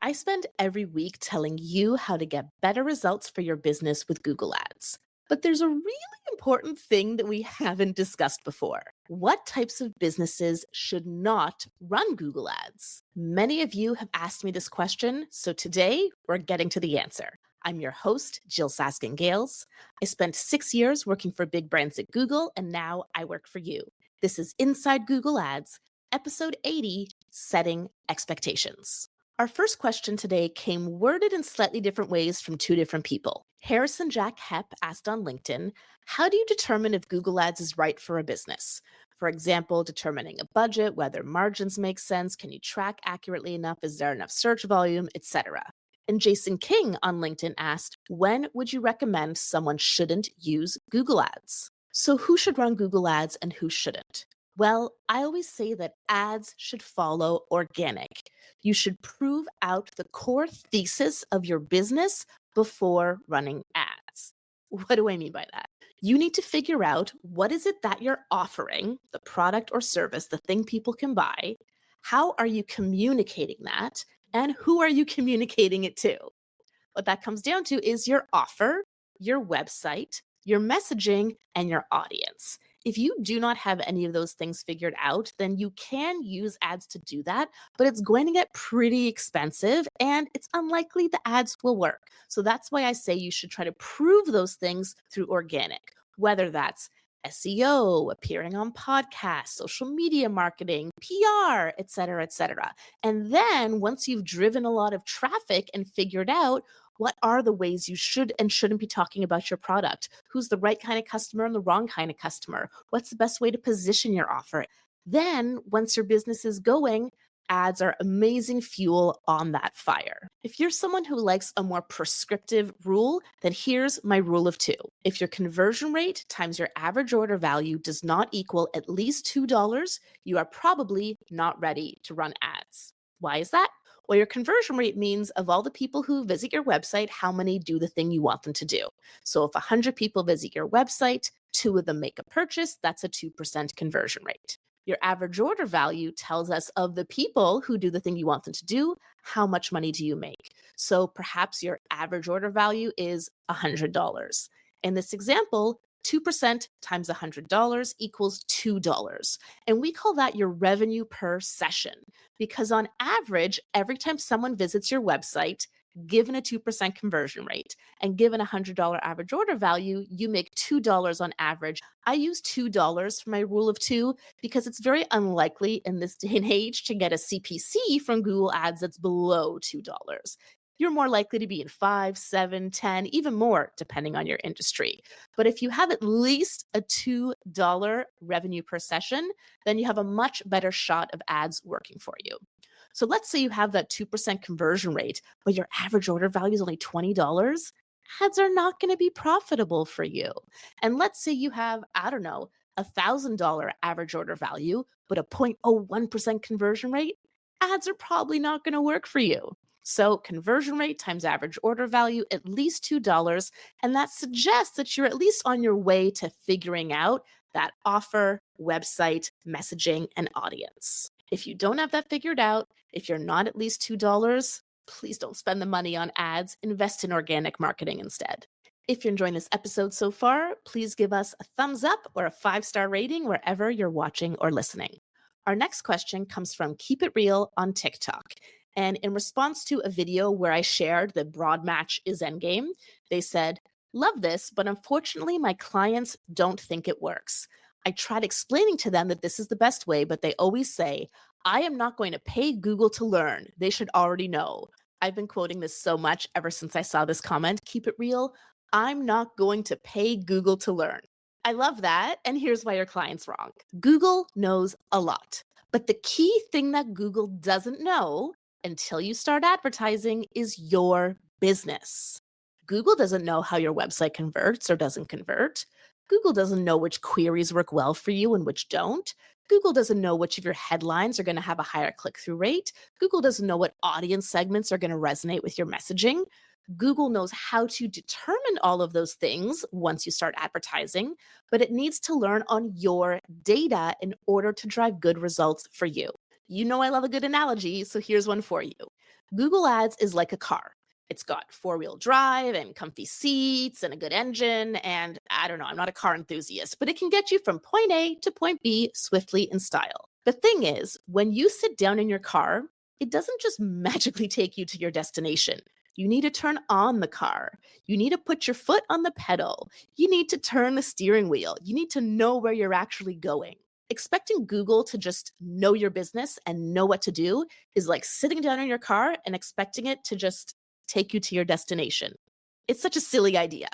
I spend every week telling you how to get better results for your business with Google Ads. But there's a really important thing that we haven't discussed before. What types of businesses should not run Google Ads? Many of you have asked me this question, so today we're getting to the answer. I'm your host, Jyll Saskin Gales. I spent 6 years working for big brands at Google, and now I work for you. This is Inside Google Ads, episode 80, Setting Expectations. Our first question today came worded in slightly different ways from two different people. Harrison Jack Hepp asked on LinkedIn, how do you determine if Google Ads is right for a business? For example, determining a budget, whether margins make sense, can you track accurately enough, is there enough search volume, etc. And Jason King on LinkedIn asked, when would you recommend someone shouldn't use Google Ads? So who should run Google Ads and who shouldn't? Well, I always say that ads should follow organic. You should prove out the core thesis of your business before running ads. What do I mean by that? You need to figure out what is it that you're offering, the product or service, the thing people can buy. How are you communicating that? And who are you communicating it to? What that comes down to is your offer, your website, your messaging, and your audience. If you do not have any of those things figured out, then you can use ads to do that, but it's going to get pretty expensive and it's unlikely the ads will work. So that's why I say you should try to prove those things through organic, whether that's SEO, appearing on podcasts, social media marketing, PR, et cetera, et cetera. And then once you've driven a lot of traffic and figured out what are the ways you should and shouldn't be talking about your product? Who's the right kind of customer and the wrong kind of customer? What's the best way to position your offer? Then, once your business is going, ads are amazing fuel on that fire. If you're someone who likes a more prescriptive rule, then here's my rule of two. If your conversion rate times your average order value does not equal at least $2, you are probably not ready to run ads. Why is that? Well, your conversion rate means of all the people who visit your website, how many do the thing you want them to do. So if 100 people visit your website, 2 of them make a purchase, that's a 2% conversion rate. Your average order value tells us of the people who do the thing you want them to do, how much money do you make? So perhaps your average order value is $100. In this example, 2% times $100 equals $2. And we call that your revenue per session because on average, every time someone visits your website, given a 2% conversion rate and given a $100 average order value, you make $2 on average. I use $2 for my rule of two because it's very unlikely in this day and age to get a CPC from Google Ads that's below $2. You're more likely to be in 5, 7, 10, even more, depending on your industry. But if you have at least a $2 revenue per session, then you have a much better shot of ads working for you. So let's say you have that 2% conversion rate, but your average order value is only $20. Ads are not going to be profitable for you. And let's say you have, I don't know, $1,000 average order value, but a 0.01% conversion rate. Ads are probably not going to work for you. So conversion rate times average order value, at least $2. And that suggests that you're at least on your way to figuring out that offer, website, messaging, and audience. If you don't have that figured out, if you're not at least $2, please don't spend the money on ads. Invest in organic marketing instead. If you're enjoying this episode so far, please give us a thumbs up or a 5-star rating wherever you're watching or listening. Our next question comes from Keep It Real on TikTok. And in response to a video where I shared that broad match is endgame, they said, love this, but unfortunately my clients don't think it works. I tried explaining to them that this is the best way, but they always say, I am not going to pay Google to learn. They should already know. I've been quoting this so much ever since I saw this comment. Keep it real. I'm not going to pay Google to learn. I love that. And here's why your client's wrong. Google knows a lot. But the key thing that Google doesn't know until you start advertising is your business. Google doesn't know how your website converts or doesn't convert. Google doesn't know which queries work well for you and which don't. Google doesn't know which of your headlines are going to have a higher click-through rate. Google doesn't know what audience segments are going to resonate with your messaging. Google knows how to determine all of those things once you start advertising, but it needs to learn on your data in order to drive good results for you. You know I love a good analogy, so here's one for you. Google Ads is like a car. It's got four-wheel drive and comfy seats and a good engine. And I don't know, I'm not a car enthusiast, but it can get you from point A to point B swiftly in style. The thing is, when you sit down in your car, it doesn't just magically take you to your destination. You need to turn on the car. You need to put your foot on the pedal. You need to turn the steering wheel. You need to know where you're actually going. Expecting Google to just know your business and know what to do is like sitting down in your car and expecting it to just take you to your destination. It's such a silly idea.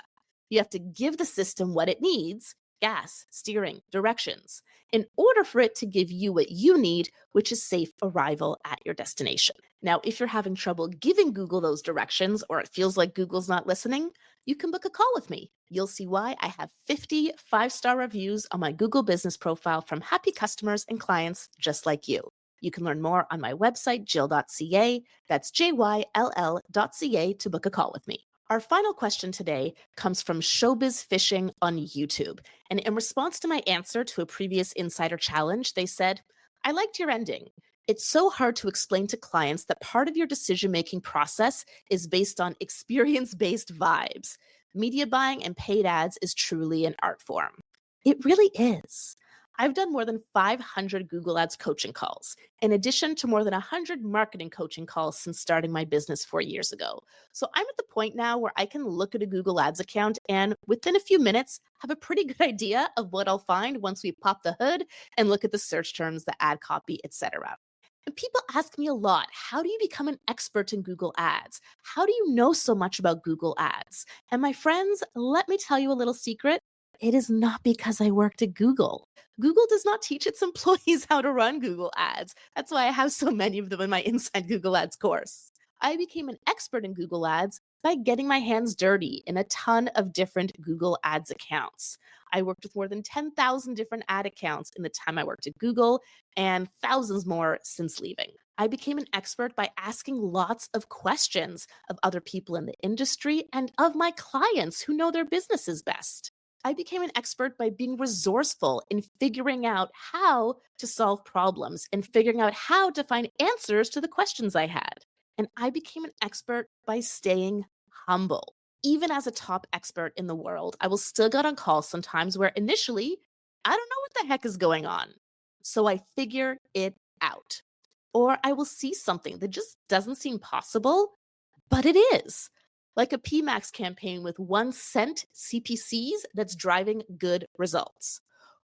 You have to give the system what it needs: gas, steering, directions, in order for it to give you what you need, which is safe arrival at your destination. Now, if you're having trouble giving Google those directions, or it feels like Google's not listening, you can book a call with me. You'll see why. I have 50 five-star reviews on my Google business profile from happy customers and clients just like you. You can learn more on my website, jyll.ca. That's JYLL.ca to book a call with me. Our final question today comes from Showbiz Fishing on YouTube. And in response to my answer to a previous Insider Challenge, they said, I liked your ending. It's so hard to explain to clients that part of your decision-making process is based on experience-based vibes. Media buying and paid ads is truly an art form. It really is. I've done more than 500 Google Ads coaching calls, in addition to more than 100 marketing coaching calls since starting my business 4 years ago. So I'm at the point now where I can look at a Google Ads account and within a few minutes have a pretty good idea of what I'll find once we pop the hood and look at the search terms, the ad copy, etc. And people ask me a lot, how do you become an expert in Google Ads? How do you know so much about Google Ads? And my friends, let me tell you a little secret. It is not because I worked at Google. Google does not teach its employees how to run Google Ads. That's why I have so many of them in my Inside Google Ads course. I became an expert in Google Ads by getting my hands dirty in a ton of different Google Ads accounts. I worked with more than 10,000 different ad accounts in the time I worked at Google and thousands more since leaving. I became an expert by asking lots of questions of other people in the industry and of my clients who know their businesses best. I became an expert by being resourceful in figuring out how to solve problems and figuring out how to find answers to the questions I had. And I became an expert by staying humble. Even as a top expert in the world, I will still get on calls sometimes where initially, I don't know what the heck is going on. So I figure it out. Or I will see something that just doesn't seem possible, but it is. Like a PMAX campaign with 1 cent CPCs that's driving good results.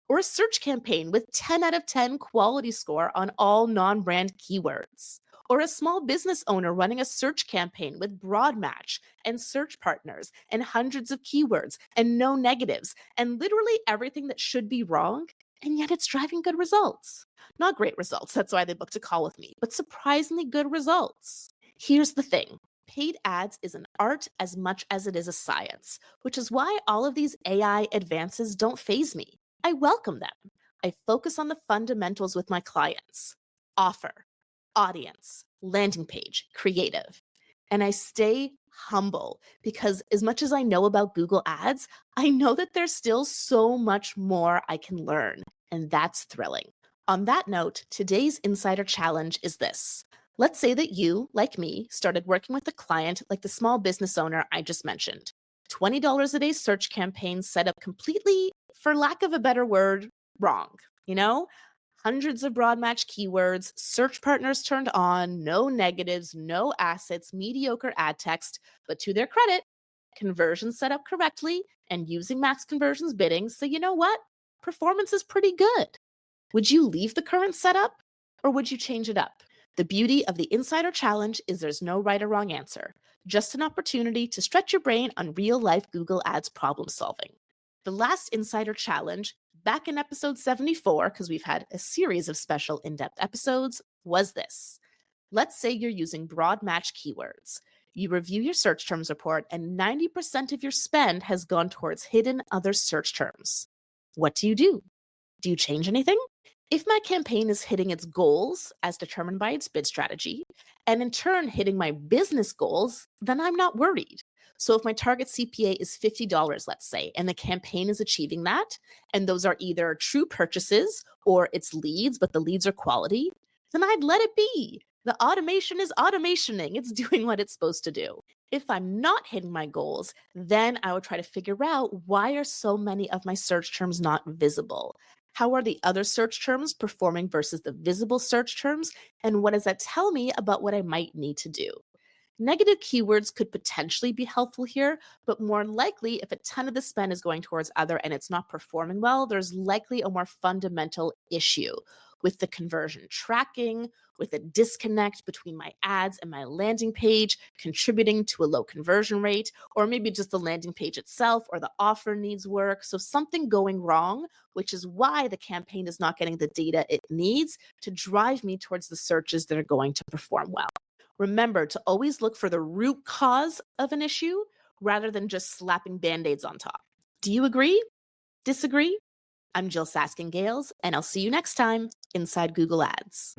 Or a search campaign with 10 out of 10 quality score on all non-brand keywords. Or a small business owner running a search campaign with broad match and search partners and hundreds of keywords and no negatives and literally everything that should be wrong, and yet it's driving good results. Not great results, that's why they booked a call with me, but surprisingly good results. Here's the thing. Paid ads is an art as much as it is a science, which is why all of these AI advances don't faze me. I welcome them. I focus on the fundamentals with my clients: offer, audience, landing page, creative. And I stay humble because as much as I know about Google Ads, I know that there's still so much more I can learn, and that's thrilling. On that note, today's Insider Challenge is this. Let's say that you, like me, started working with a client like the small business owner I just mentioned. $20 a day search campaign set up completely, for lack of a better word, wrong. You know, hundreds of broad match keywords, search partners turned on, no negatives, no assets, mediocre ad text, but to their credit, conversions set up correctly and using max conversions bidding. So you know what? Performance is pretty good. Would you leave the current setup or would you change it up? The beauty of the Insider Challenge is there's no right or wrong answer, just an opportunity to stretch your brain on real-life Google Ads problem solving. The last Insider Challenge, back in episode 74, because we've had a series of special in-depth episodes, was this. Let's say you're using broad match keywords. You review your search terms report and 90% of your spend has gone towards hidden other search terms. What do? Do you change anything? If my campaign is hitting its goals as determined by its bid strategy, and in turn hitting my business goals, then I'm not worried. So if my target CPA is $50, let's say, and the campaign is achieving that, and those are either true purchases or it's leads, but the leads are quality, then I'd let it be. The automation is automationing, it's doing what it's supposed to do. If I'm not hitting my goals, then I would try to figure out why are so many of my search terms not visible? How are the other search terms performing versus the visible search terms? And what does that tell me about what I might need to do? Negative keywords could potentially be helpful here, but more likely, if a ton of the spend is going towards other and it's not performing well, there's likely a more fundamental issue with the conversion tracking, with a disconnect between my ads and my landing page, contributing to a low conversion rate, or maybe just the landing page itself or the offer needs work. So, something going wrong, which is why the campaign is not getting the data it needs to drive me towards the searches that are going to perform well. Remember to always look for the root cause of an issue rather than just slapping band aids on top. Do you agree? Disagree? I'm Jill Saskin Gales, and I'll see you next time inside Google Ads.